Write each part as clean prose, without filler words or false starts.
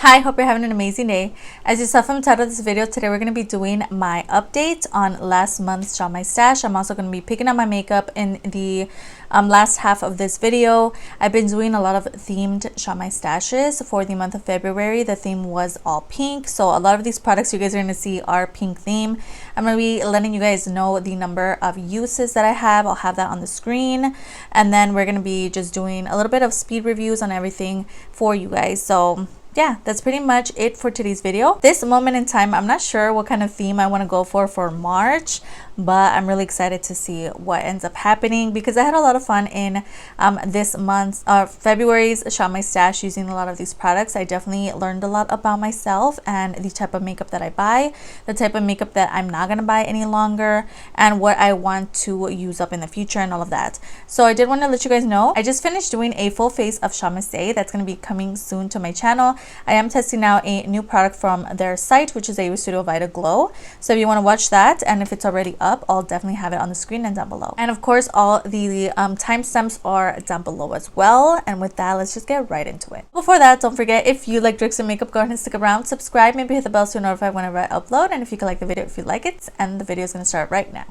Hi, hope you're having an amazing day. As you saw from the title of this video, today we're going to be doing my update on last month's Shop My Stash. I'm also going to be picking up my makeup in the last half of this video. I've been doing a lot of themed Shop My Stashes for the month of February. The theme was all pink, so a lot of these products you guys are going to see are pink theme. I'm going to be letting you guys know the number of uses that I have. I'll have that on the screen, and then we're going to be just doing a little bit of speed reviews on everything for you guys. So yeah, that's pretty much it for today's video. This moment in time, I'm not sure what kind of theme I want to go for March, but I'm really excited to see what ends up happening because I had a lot of fun in this month's February's Shop My Stash using a lot of these products. I definitely learned a lot about myself and the type of makeup that I buy, the type of makeup that I'm not going to buy any longer, and what I want to use up in the future and all of that. So I did want to let you guys know I just finished doing a full face of Shop My Stay that's going to be coming soon to my channel. I am testing out a new product from their site, which is a Studio Vita Glow. So if you want to watch that, and if it's already up, I'll definitely have it on the screen and down below. And of course, all the timestamps are down below as well. And with that, let's just get right into it. Before that, don't forget, if you like tricks and makeup, go ahead and stick around, subscribe, maybe hit the bell so you're notified whenever I upload. And if you can like the video, if you like it, and the video is going to start right now.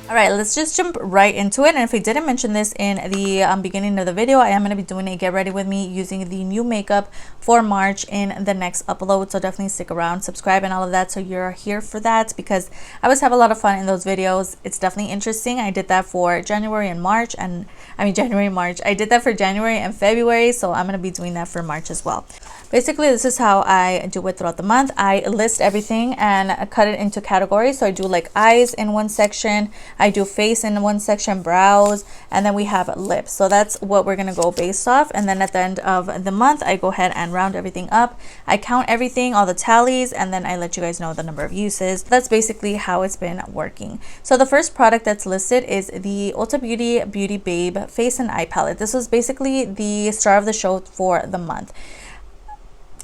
Alright, let's just jump right into it. And if I didn't mention this in the beginning of the video, I am going to be doing a get ready with me using the new makeup for March in the next upload. So definitely stick around, subscribe and all of that so you're here for that, because I always have a lot of fun in those videos. It's definitely interesting. I did that for January and March, and I did that for January and February, so I'm going to be doing that for March as well. Basically, this is how I do it throughout the month. I list everything and cut it into categories. So I do like eyes in one section, I do face in one section, brows, and then we have lips. So that's what we're going to go based off. And then at the end of the month, I go ahead and round everything up. I count everything, all the tallies, and then I let you guys know the number of uses. That's basically how it's been working. So the first product that's listed is the Ulta Beauty Beauty Babe Face and Eye Palette. This was basically the star of the show for the month.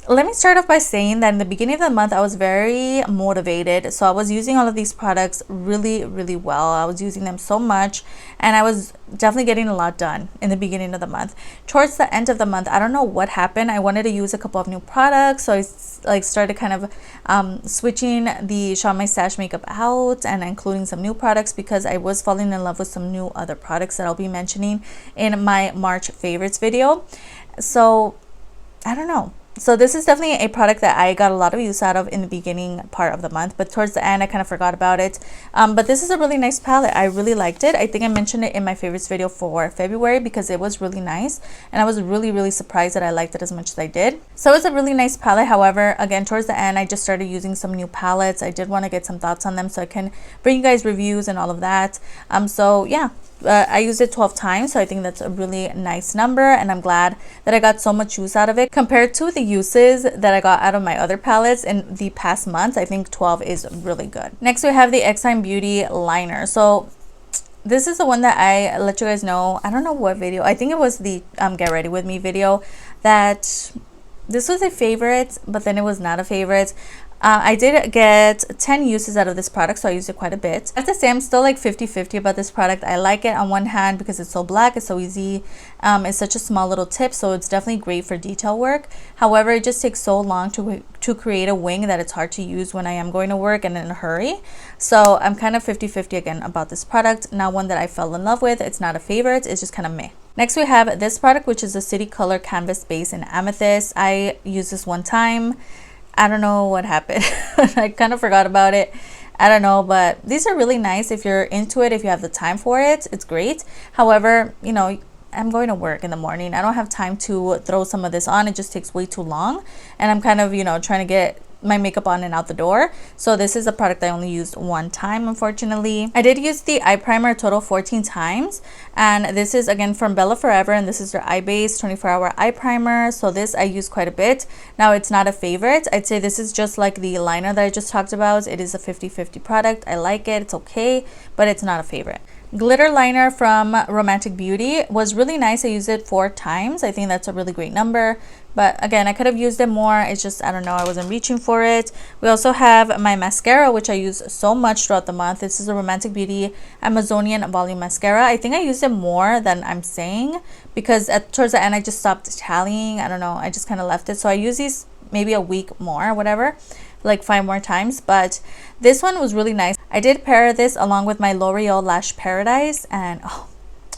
Let me start off by saying that in the beginning of the month, I was very motivated. So I was using all of these products really well. I was using them so much, and I was definitely getting a lot done in the beginning of the month. Towards the end of the month, I don't know what happened. I wanted to use a couple of new products. So I started kind of switching the Shop My Stash makeup out and including some new products because I was falling in love with some new other products that I'll be mentioning in my March favorites video. So I don't know. So this is definitely a product that I got a lot of use out of in the beginning part of the month, but towards the end I kind of forgot about it. But this is a really nice palette. I really liked it. I think I mentioned it in my favorites video for February because it was really nice, and I was really surprised that I liked it as much as I did. So it's a really nice palette. However, again, towards the end I just started using some new palettes. I did want to get some thoughts on them so I can bring you guys reviews and all of that. So yeah, I used it 12 times, so I think that's a really nice number, and I'm glad that I got so much use out of it compared to the uses that I got out of my other palettes in the past months. I think 12 is really good. Next, we have the X-Time Beauty liner. So this is the one that I let you guys know, I don't know what video, I think it was the get ready with me video, that this was a favorite, but then it was not a favorite. I did get 10 uses out of this product, so I used it quite a bit. I have to say I'm still like 50-50 about this product. I like it on one hand because it's so black, it's so easy, it's such a small little tip, so it's definitely great for detail work. However, it just takes so long to create a wing that it's hard to use when I am going to work and in a hurry. So I'm kind of 50-50 again about this product. Not one that I fell in love with. It's not a favorite, it's just kind of meh. Next, we have this product, which is the City Color Canvas Base in Amethyst. I used this one time. I don't know what happened. I kind of forgot about it. I don't know, but these are really nice if you're into it, if you have the time for it. It's great. However, you know, I'm going to work in the morning. I don't have time to throw some of this on. It just takes way too long. And I'm kind of, you know, trying to get my makeup on and out the door. So this is a product I only used one time, unfortunately. I did use the eye primer a total 14 times, and this is again from Bella Forever, and this is their eye base 24-hour eye primer. So this I use quite a bit. Now it's not a favorite. I'd say this is just like the liner that I just talked about. It is a 50-50 product. I like it, it's okay, but it's not a favorite. glitter liner from Romantic Beauty was really nice. I used it 4 times. I think that's a really great number, but again, I could have used it more. It's just, I don't know, I wasn't reaching for it. We also have my mascara, which I use so much throughout the month. This is a Romantic Beauty Amazonian Volume Mascara. I think I used it more than I'm saying, because towards the end I just stopped tallying. I don't know, I just kind of left it. So I use these maybe a week more, whatever, like 5 more times. But this one was really nice. I did pair this along with my L'Oreal Lash Paradise, and oh,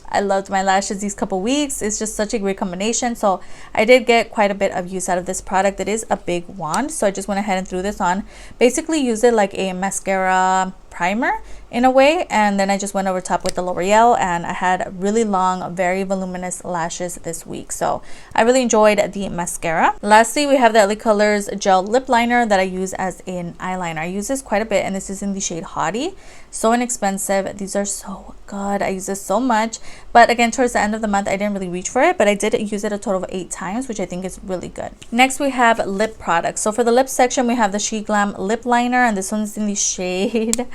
I loved my lashes these couple weeks. It's just such a great combination. So I did get quite a bit of use out of this product. It is a big wand, so I just went ahead and threw this on. Basically use it like a mascara primer in a way, and then I just went over top with the L'Oreal, and I had really long, very voluminous lashes this week. So I really enjoyed the mascara. Lastly, we have the LA Colors gel lip liner that I use as an eyeliner. I use this quite a bit, and this is in the shade Hottie. So inexpensive. These are so good. I use this so much, but again, towards the end of the month I didn't really reach for it, but I did use it a total of 8 times, which I think is really good. Next, we have lip products. So for the lip section, we have the SHEGLAM lip liner, and this one's in the shade,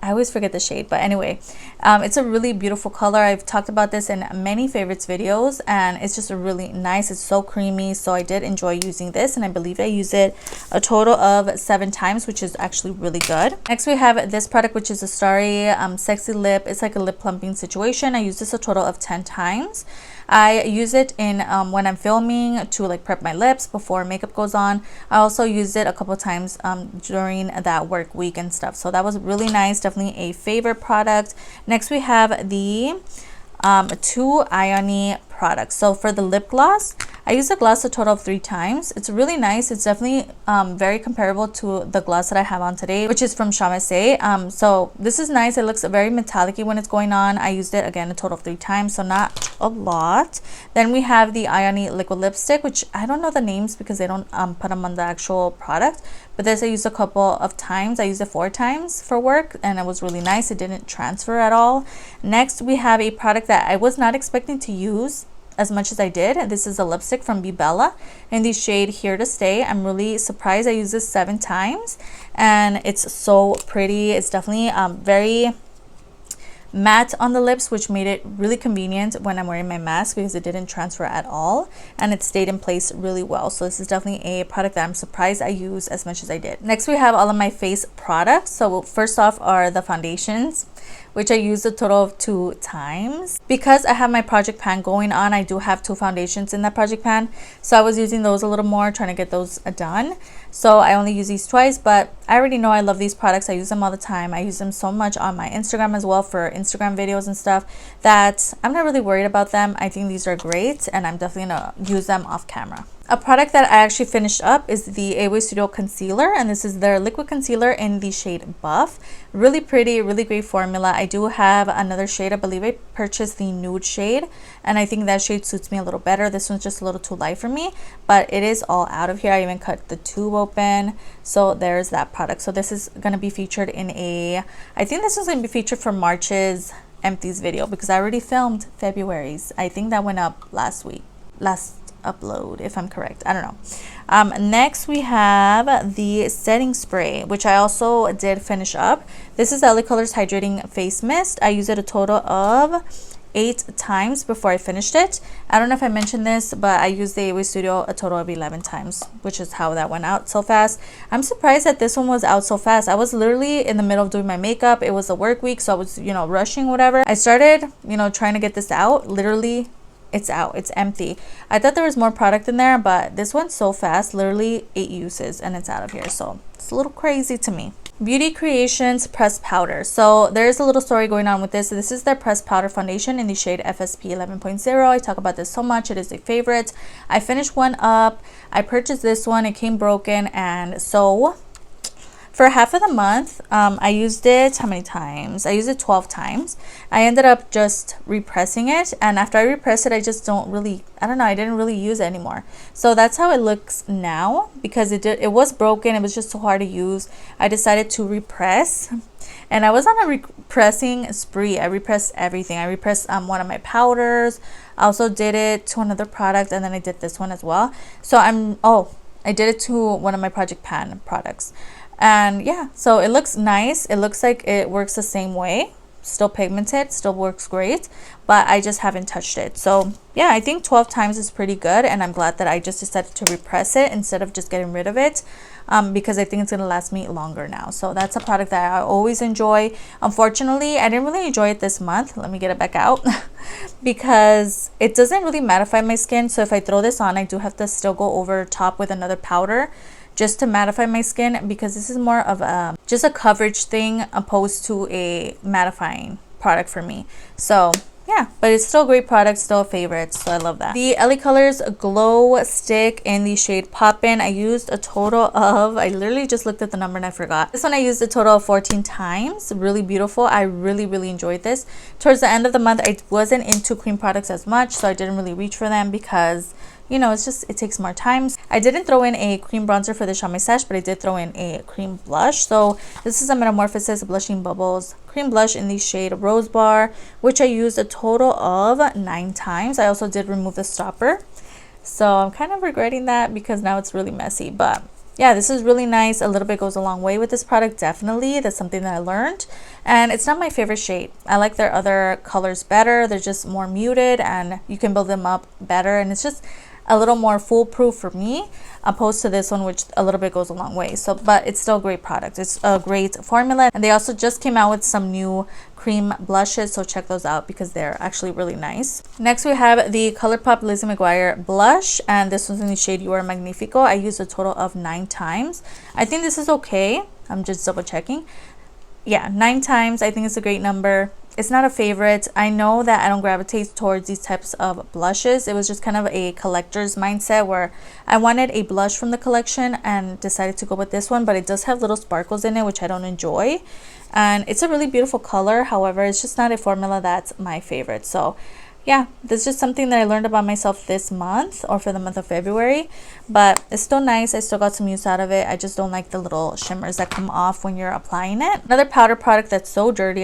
I always forget the shade, but anyway, it's a really beautiful color. I've talked about this in many favorites videos, and it's just really nice. It's so creamy, so I did enjoy using this, and I believe I use it a total of 7 times, which is actually really good. Next, we have this product, which is a Starry Sexy Lip. It's like a lip plumping situation. I use this a total of 10 times. I use it in when I'm filming to like prep my lips before makeup goes on. I also used it a couple times during that work week and stuff. So that was really nice. Definitely a favorite product. Next, we have the 2 Ioni products. So for the lip gloss, I use the gloss a total of 3 times. It's really nice. It's definitely very comparable to the gloss that I have on today, which is from Chamessé. So this is nice. It looks very metallic-y when it's going on. I used it again a total of 3 times, so not a lot. Then we have the Ioni liquid lipstick, which I don't know the names because they don't put them on the actual product, but this I used a couple of times. I used it 4 times for work, and it was really nice. It didn't transfer at all. Next, we have a product that I was not expecting to use as much as I did. This is a lipstick from Be Bella in the shade Here to Stay. I'm really surprised. I used this 7 times, and it's so pretty. It's definitely very matte on the lips, which made it really convenient when I'm wearing my mask because it didn't transfer at all, and it stayed in place really well. So this is definitely a product that I'm surprised I used as much as I did. Next, we have all of my face products. So first off are the foundations, which I used a total of 2 times. Because I have my project pan going on, I do have 2 foundations in that project pan, so I was using those a little more, trying to get those done. So I only use these twice, but I already know I love these products. I use them all the time. I use them so much on my Instagram as well for Instagram videos and stuff that I'm not really worried about them. I think these are great, and I'm definitely gonna use them off camera. A product that I actually finished up is the Away Studio Concealer, and this is their liquid concealer in the shade Buff. Really pretty, really great formula. I do have another shade. I believe I purchased the nude shade, and I think that shade suits me a little better. This one's just a little too light for me, but it is all out of here. I even cut the tube open, so there's that product. So this is going to be featured in I think this is going to be featured for March's empties video, because I already filmed February's. I think that went up last upload, if I'm correct. I don't know. Next, we have the setting spray, which I also did finish up. This is LA Colors Hydrating Face Mist. I used it a total of 8 times before I finished it. I don't know if I mentioned this, but I used the Away Studio a total of 11 times, which is how that went out so fast. I'm surprised that this one was out so fast. I was literally in the middle of doing my makeup. It was a work week, so I was, rushing, whatever. I started, trying to get this out. Literally, it's out. It's empty. I thought there was more product in there, but this one's so fast. Literally 8 uses, and it's out of here. So it's a little crazy to me. Beauty Creations pressed powder. So there's a little story going on with this. This is their pressed powder foundation in the shade FSP 11.0. I talk about this so much. It is a favorite. I finished one up. I purchased this one. It came broken, and so for half of the month, I used it, how many times? I used it 12 times. I ended up just repressing it, and after I repress it, I just don't really, I don't know, I didn't really use it anymore. So that's how it looks now, because it was broken. It was just too hard to use. I decided to repress, and I was on a repressing spree. I repressed everything. I repressed one of my powders. I also did it to another product, and then I did this one as well. So I did it to one of my Project Pan products. And yeah, so it looks nice. It looks like it works the same way. still pigmented, still works great, but I just haven't touched it. So yeah, I think 12 times is pretty good, and I'm glad that I just decided to repress it instead of just getting rid of it, because I think it's gonna last me longer now. So that's a product that I always enjoy. Unfortunately, I didn't really enjoy it this month. Let me get it back out because it doesn't really mattify my skin. So if I throw this on, I do have to still go over top with another powder just to mattify my skin, because this is more of a just a coverage thing opposed to a mattifying product for me. So yeah, but it's still a great product, still a favorite, so I love that. The LA Colors Glow Stick in the shade Poppin'. I used a total of, I literally just looked at the number and I forgot. This one I used a total of 14 times. Really beautiful. I really enjoyed this. Towards the end of the month, I wasn't into cream products as much, so I didn't really reach for them because, you know, it's just, it takes more time. I didn't throw in a cream bronzer for this on my stash, but I did throw in a cream blush. So this is a Metamorphosis Blushing Bubbles cream blush in the shade Rose Bar, which I used a total of 9 times. I also did remove the stopper, so I'm kind of regretting that because now it's really messy. But yeah, this is really nice. A little bit goes a long way with this product, definitely. That's something that I learned, and it's not my favorite shade. I like their other colors better. They're just more muted and you can build them up better, and it's just a little more foolproof for me opposed to this one, which a little bit goes a long way. So but it's still a great product. It's a great formula, and they also just came out with some new cream blushes, so check those out because they're actually really nice. Next we have the ColourPop Lizzie McGuire blush, and this one's in the shade You Are Magnifico. I used a total of 9 times. I think this is okay. I'm just double checking. Yeah, 9 times. I think it's a great number. It's not a favorite. I know that I don't gravitate towards these types of blushes. It was just kind of a collector's mindset where I wanted a blush from the collection and decided to go with this one, but it does have little sparkles in it, which I don't enjoy. And it's a really beautiful color. However, it's just not a formula that's my favorite. So yeah, this is just something that I learned about myself this month, or for the month of February, but it's still nice. I still got some use out of it. I just don't like the little shimmers that come off when you're applying it. Another powder product that's so dirty.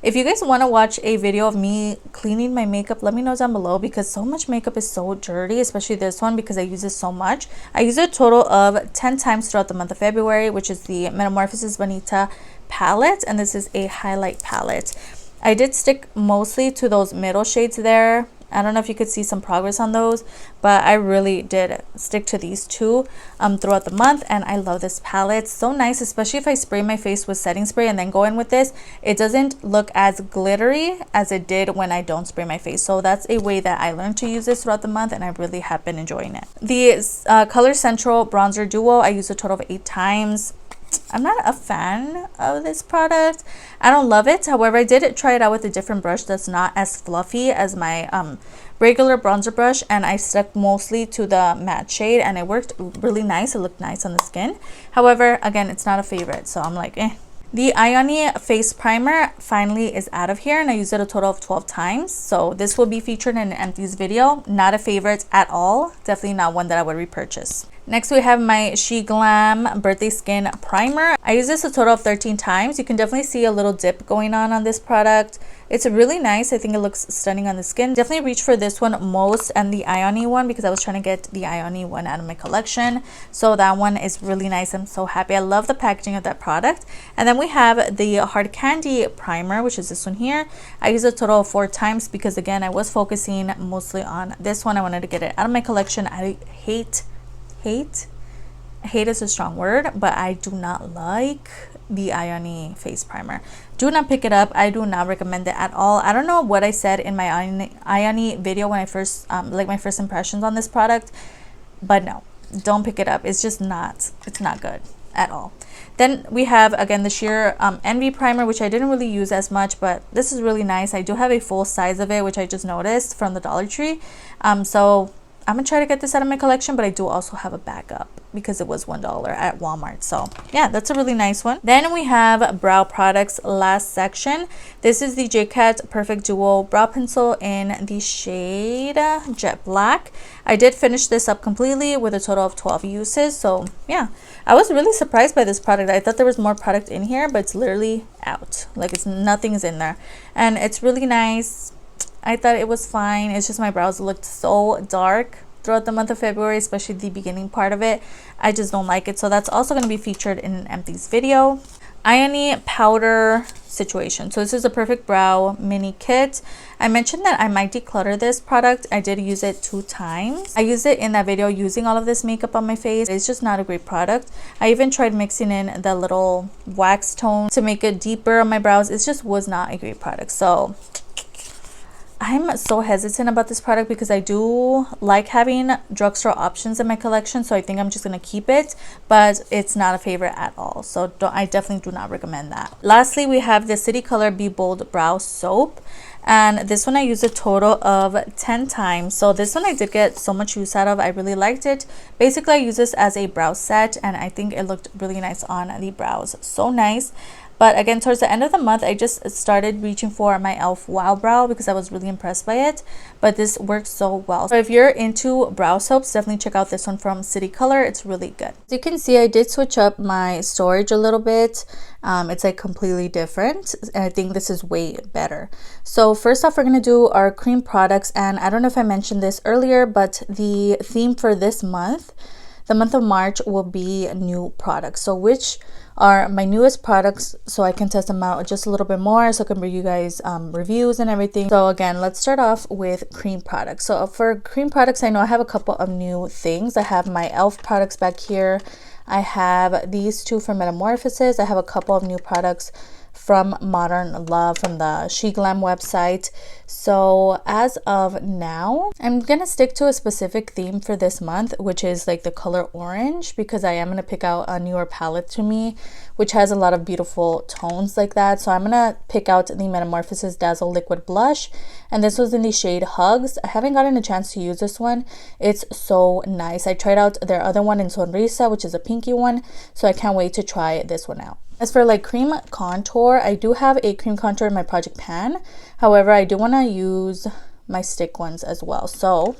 If you guys want to watch a video of me cleaning my makeup, let me know down below, because so much makeup is so dirty, especially this one because I use it so much. I use it a total of 10 times throughout the month of February, which is the Metamorphosis Bonita palette, and this is a highlight palette. I did stick mostly to those middle shades there. I don't know if you could see some progress on those, but I really did stick to these two throughout the month, and I love this palette. So nice, especially if I spray my face with setting spray and then go in with this. It doesn't look as glittery as it did when I don't spray my face. So that's a way that I learned to use this throughout the month, and I really have been enjoying it. The Color Central Bronzer Duo, I used a total of 8 times. I'm not a fan of this product. I don't love it. However, I did try it out with a different brush that's not as fluffy as my regular bronzer brush, and I stuck mostly to the matte shade, and it worked really nice. It looked nice on the skin. However, again, it's not a favorite, so I'm like, eh. The Ioni Face Primer finally is out of here, and I used it a total of 12 times. So this will be featured in an empties video. Not a favorite at all. Definitely not one that I would repurchase. Next we have my SHEGLAM Birthday Skin Primer. I use this a total of 13 times. You can definitely see a little dip going on this product. It's really nice. I think it looks stunning on the skin. Definitely reach for this one most, and the Ioni one, because I was trying to get the Ioni one out of my collection. So that one is really nice. I'm so happy. I love the packaging of that product. And then we have the Hard Candy Primer, which is this one here. I used a total of 4 times because, again, I was focusing mostly on this one. I wanted to get it out of my collection. I hate is a strong word, but I do not like the Ioni face primer. Do not pick it up. I do not recommend it at all. I don't know what I said in my Ioni video when I first like my first impressions on this product, but no, don't pick it up. It's just not, it's not good at all. Then we have, again, the sheer Envy primer, which I didn't really use as much, but this is really nice. I do have a full size of it, which I just noticed from the Dollar Tree. So I'm gonna try to get this out of my collection, but I do also have a backup because it was $1 at Walmart. So yeah, that's a really nice one. Then we have brow products, last section. This is the JCat Perfect Duo Brow Pencil in the shade Jet Black. I did finish this up completely with a total of 12 uses. So yeah, I was really surprised by this product. I thought there was more product in here, but it's literally out. Like, it's nothing's in there, and it's really nice. I thought it was fine. It's just my brows looked so dark throughout the month of February, especially the beginning part of it. I just don't like it. So that's also going to be featured in an empties video. irony powder situation. So this is a perfect brow mini kit. I mentioned that I might declutter this product. I did use it 2 times. I used it in that video using all of this makeup on my face. It's just not a great product. I even tried mixing in the little wax tone to make it deeper on my brows. It just was not a great product. So I'm so hesitant about this product because I do like having drugstore options in my collection, so I think I'm just going to keep it, but it's not a favorite at all, so I definitely do not recommend that. Lastly, we have the City Color Be Bold Brow Soap, and this one I used a total of 10 times. So this one I did get so much use out of. I really liked it. Basically, I use this as a brow set, and I think it looked really nice on the brows. So nice. But again, towards the end of the month, I just started reaching for my e.l.f. Wow Brow because I was really impressed by it. But this works so well. So if you're into brow soaps, definitely check out this one from City Color. It's really good. As you can see, I did switch up my storage a little bit. It's like completely different. And I think this is way better. So first off, we're going to do our cream products. And I don't know if I mentioned this earlier, but the theme for this month, the month of March, will be new products. So which are my newest products, so I can test them out just a little bit more, so I can bring you guys reviews and everything. So again, let's start off with cream products. So for cream products, I know I have a couple of new things. I have my e.l.f. products back here. I have these 2 from Metamorphosis. I have a couple of new products from Modern Love from the SHEGLAM website. So as of now, I'm gonna stick to a specific theme for this month, which is like the color orange, because I am gonna pick out a newer palette to me which has a lot of beautiful tones like that. So I'm gonna pick out the Metamorphosis Dazzle Liquid Blush, and this was in the shade Hugs. I haven't gotten a chance to use this one. It's so nice. I tried out their other one in Sonrisa, which is a pinky one, so I can't wait to try this one out. As for like cream contour, I do have a cream contour in my project pan. However, I do want to use my stick ones as well. So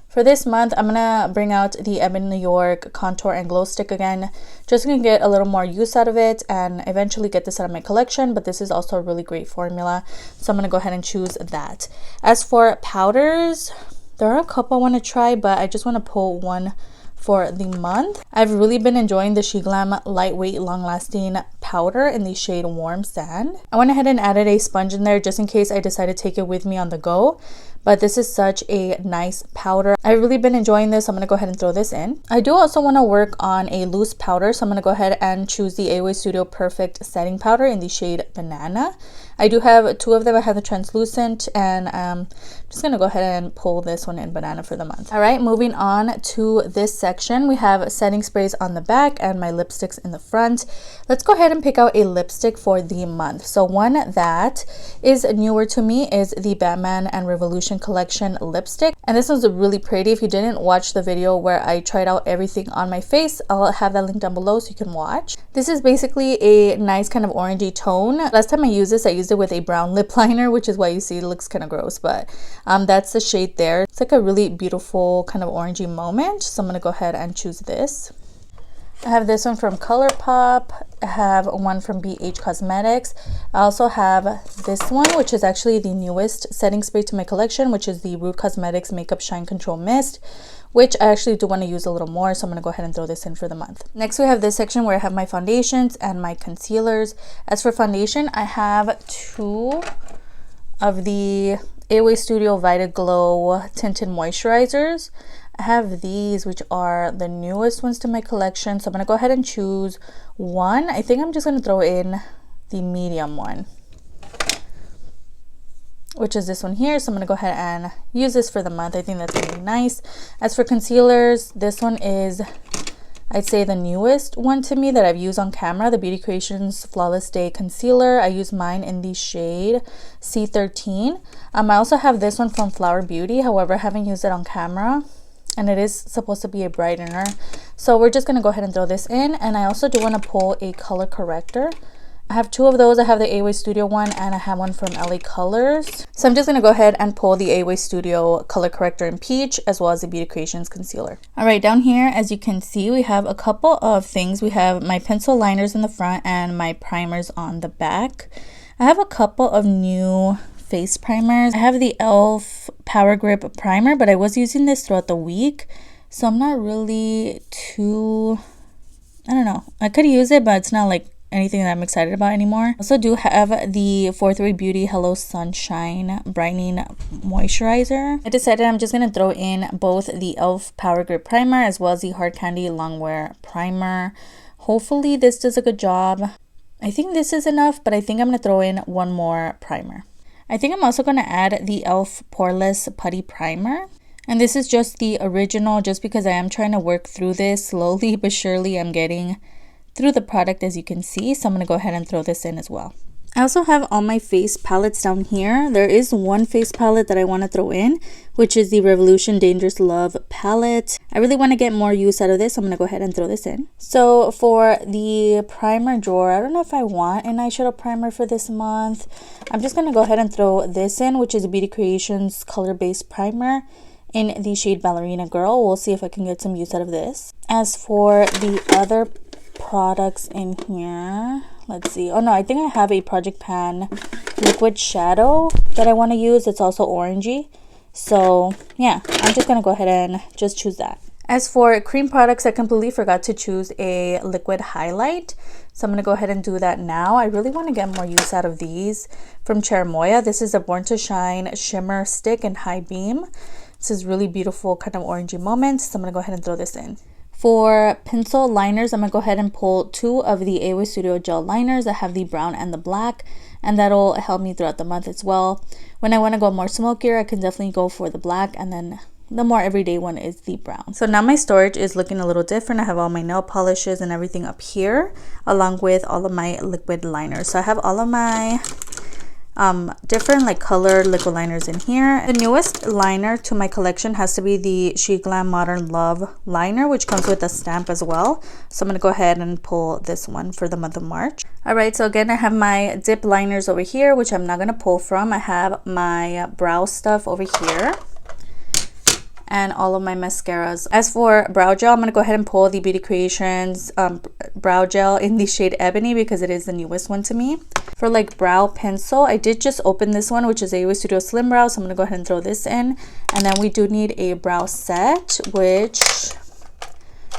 for this month, I'm gonna bring out the EBIN NY contour and glow stick again, just to get a little more use out of it and eventually get this out of my collection. But this is also a really great formula, so I'm gonna go ahead and choose that. As for powders, there are a couple I want to try, but I just want to pull one for the month. I've really been enjoying the SHEGLAM lightweight long-lasting powder in the shade Warm Sand. I went ahead and added a sponge in there just in case I decide to take it with me on the go, but this is such a nice powder. I've really been enjoying this. I'm gonna go ahead and throw this in. I do also want to work on a loose powder, so I'm gonna go ahead and choose the AOA Studio Perfect setting powder in the shade Banana. I do have 2 of them. I have the translucent, and I'm just gonna go ahead and pull this one in Banana for the month. All right, moving on to this section, we have setting sprays on the back and my lipsticks in the front. Let's go ahead and pick out a lipstick for the month. So one that is newer to me is the Batman and Revolution collection lipstick, and this one's really pretty. If you didn't watch the video where I tried out everything on my face, I'll have that link down below so you can watch. This is basically a nice kind of orangey tone. Last time I used this, I used it with a brown lip liner, which is why you see it looks kind of gross, but that's the shade there. It's like a really beautiful kind of orangey moment, so I'm gonna go ahead and choose this. I have this one from ColourPop. I have one from BH Cosmetics. I also have this one, which is actually the newest setting spray to my collection, which is the Root Cosmetics Makeup Shine Control Mist, which I actually do want to use a little more, so I'm going to go ahead and throw this in for the month. Next, we have this section where I have my foundations and my concealers. As for foundation, I have 2 of the AOA Studio Vita Glow Tinted Moisturizers. I have these, which are the newest ones to my collection, so I'm going to go ahead and choose one. I think I'm just going to throw in the medium one, which is this one here. So I'm going to go ahead and use this for the month. I think that's really nice. As for concealers, this one is, I'd say, the newest one to me that I've used on camera, the Beauty Creations Flawless Day Concealer. I use mine in the shade C13. I also have this one from Flower Beauty. However, I haven't used it on camera, and it is supposed to be a brightener. So we're just going to go ahead and throw this in. And I also do want to pull a color corrector. I have 2 of those. I have the AOA Studio one, and I have one from LA Colors. So I'm just going to go ahead and pull the AOA Studio color corrector in Peach, as well as the Beauty Creations concealer. All right, down here, as you can see, we have a couple of things. We have my pencil liners in the front and my primers on the back. I have a couple of new face primers. I have the e.l.f. Power Grip primer, but I was using this throughout the week, so I'm not really too, I don't know, I could use it, but it's not like anything that I'm excited about anymore. I also do have the 4-3 Beauty Hello Sunshine Brightening Moisturizer. I decided I'm just going to throw in both the e.l.f. Power Grip Primer as well as the Hard Candy Longwear Primer. Hopefully this does a good job. I think this is enough, but I think I'm going to throw in one more primer. I think I'm also going to add the e.l.f. Poreless Putty Primer. And this is just the original, just because I am trying to work through this slowly but surely. I'm getting through the product, as you can see. So I'm going to go ahead and throw this in as well. I also have all my face palettes down here. There is one face palette that I want to throw in, which is the Revolution Dangerous Love palette. I really want to get more use out of this, so I'm going to go ahead and throw this in. So for the primer drawer, I don't know if I want an eyeshadow primer for this month. I'm just going to go ahead and throw this in, which is a Beauty Creations color-based primer in the shade Ballerina Girl. We'll see if I can get some use out of this. As for the other products in here, let's see. Oh no, I think I have a Project Pan liquid shadow that I want to use. It's also orangey. So yeah, I'm just gonna go ahead and just choose that. As for cream products, I completely forgot to choose a liquid highlight. So I'm gonna go ahead and do that now. I really want to get more use out of these from Cherimoya. This is a Born to Shine Shimmer Stick in High Beam. This is really beautiful kind of orangey moments. So I'm gonna go ahead and throw this in. For pencil liners, I'm going to go ahead and pull 2 of the AOA Studio Gel liners. I have the brown and the black, and that'll help me throughout the month as well. When I want to go more smokier, I can definitely go for the black, and then the more everyday one is the brown. So now my storage is looking a little different. I have all my nail polishes and everything up here, along with all of my liquid liners. So I have all of my different like colored liquid liners in here. The newest liner to my collection has to be the SHEGLAM Modern Love liner, which comes with a stamp as well. So I'm going to go ahead and pull this one for the month of March. Alright, so again, I have my dip liners over here, which I'm not going to pull from. I have my brow stuff over here and all of my mascaras. As for brow gel, I'm going to go ahead and pull the Beauty Creations brow gel in the shade Ebony, because it is the newest one to me. For like brow pencil, I did just open this one, which is AOA Studio Slim Brow, so I'm going to go ahead and throw this in. And then we do need a brow set, which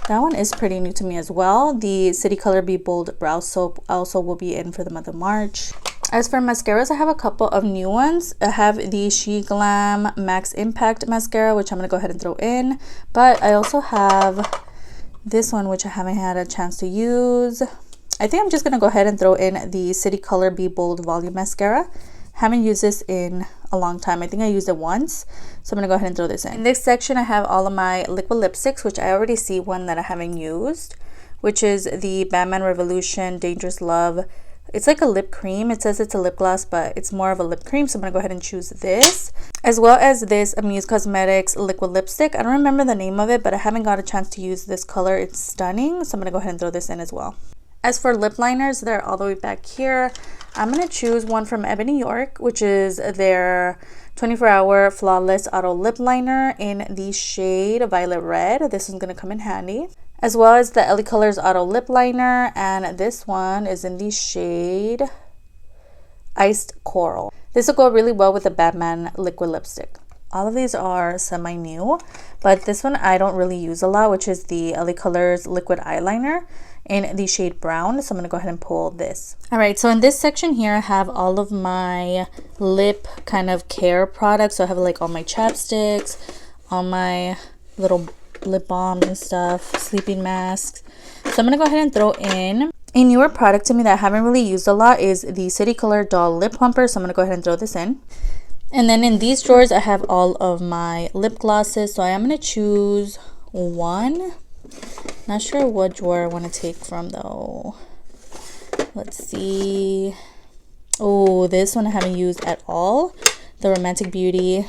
that one is pretty new to me as well. The City Color Be Bold Brow Soap also will be in for the month of March. As for mascaras, I have a couple of new ones. I have the SHEGLAM Max Impact Mascara, which I'm going to go ahead and throw in. But I also have this one, which I haven't had a chance to use. I think I'm just going to go ahead and throw in the City Color Be Bold Volume Mascara. Haven't used this in a long time. I think I used it once. So I'm going to go ahead and throw this in. In this section, I have all of my liquid lipsticks, which I already see one that I haven't used, which is the Batman Revolution Dangerous Love. It's like a lip cream. It says it's a lip gloss, but it's more of a lip cream. So I'm going to go ahead and choose this. As well as this Amuse Cosmetics liquid lipstick. I don't remember the name of it, but I haven't got a chance to use this color. It's stunning. So I'm going to go ahead and throw this in as well. As for lip liners, they're all the way back here. I'm going to choose one from EBIN New York, which is their 24-hour Flawless Auto Lip Liner in the shade Violet Red. This one's going to come in handy. As well as the LA Colors Auto Lip Liner, and this one is in the shade Iced Coral. This will go really well with the Batman liquid lipstick. All of these are semi-new, but this one I don't really use a lot, which is the LA Colors Liquid Eyeliner in the shade Brown. So I'm going to go ahead and pull this. Alright, so in this section here, I have all of my lip kind of care products. So I have like all my chapsticks, all my little lip balms and stuff, sleeping masks. So I'm going to go ahead and throw in a newer product to me that I haven't really used a lot is the City Color Doll Lip Plumper. So I'm going to go ahead and throw this in. And then in these drawers, I have all of my lip glosses. So I am going to choose one. Not sure what drawer I want to take from though. Let's see. Oh, this one I haven't used at all. The Romantic Beauty.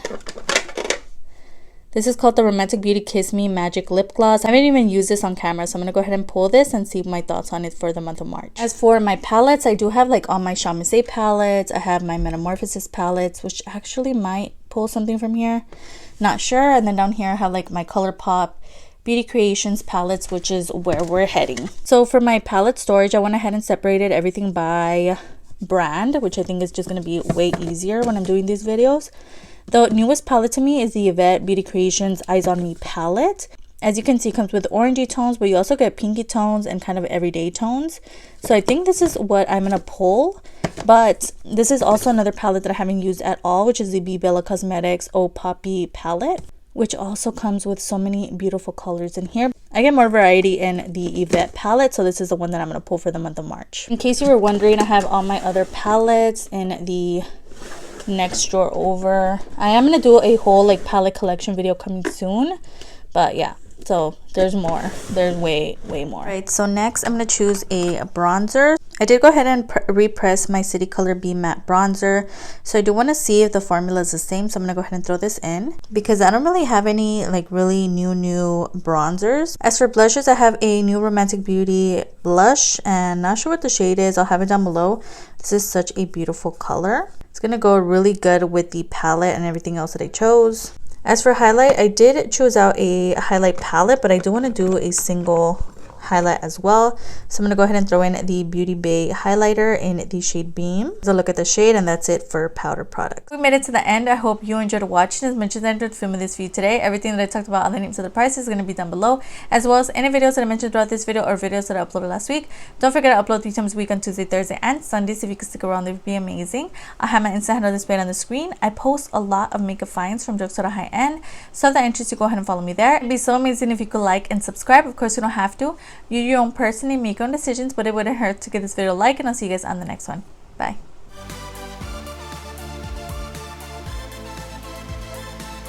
This is called the Romantic Beauty Kiss Me Magic Lip Gloss. I haven't even used this on camera, so I'm going to go ahead and pull this and see my thoughts on it for the month of March. As for my palettes, I do have like all my Shamusei palettes. I have my Metamorphosis palettes, which actually might pull something from here. Not sure. And then down here I have like my ColourPop Beauty Creations palettes, which is where we're heading. So for my palette storage, I went ahead and separated everything by brand, which I think is just going to be way easier when I'm doing these videos. The newest palette to me is the Yvette Beauty Creations Eyes on Me palette. As you can see, it comes with orangey tones, but you also get pinky tones and kind of everyday tones. So I think this is what I'm going to pull. But this is also another palette that I haven't used at all, which is the Bella Cosmetics Oh Poppy palette, which also comes with so many beautiful colors in here. I get more variety in the Yvette palette, so this is the one that I'm going to pull for the month of March. In case you were wondering, I have all my other palettes in the next drawer over. I am going to do a whole like palette collection video coming soon, but yeah. So there's more. There's way more. All right, so next I'm going to choose a bronzer. I did go ahead and repress my City Color Be Matte Bronzer. So I do want to see if the formula is the same. So I'm going to go ahead and throw this in because I don't really have any like really new bronzers. As for blushes, I have a new Romantic Beauty blush and not sure what the shade is. I'll have it down below. This is such a beautiful color. It's going to go really good with the palette and everything else that I chose. As for highlight, I did choose out a highlight palette, but I do want to do a single highlight as well. So I'm going to go ahead and throw in the Beauty Bay highlighter in the shade Beam. So look at the shade, and that's it for powder products. We made it to the end. I hope you enjoyed watching as much as I enjoyed filming this for you today. Everything that I talked about, all the names of the prices is going to be down below, as well as any videos that I mentioned throughout this video or videos that I uploaded last week. Don't forget to upload 3 times a week on Tuesday, Thursday, and Sundays. If you could stick around, it would be amazing. I have my Insta handle displayed on the screen. I post a lot of makeup finds from drugstore to high end. So if that interests you, go ahead and follow me there. It'd be so amazing if you could like and subscribe. Of course, you don't have to. You're your own person and make your own decisions, but it wouldn't hurt to give this video a like, and I'll see you guys on the next one. Bye.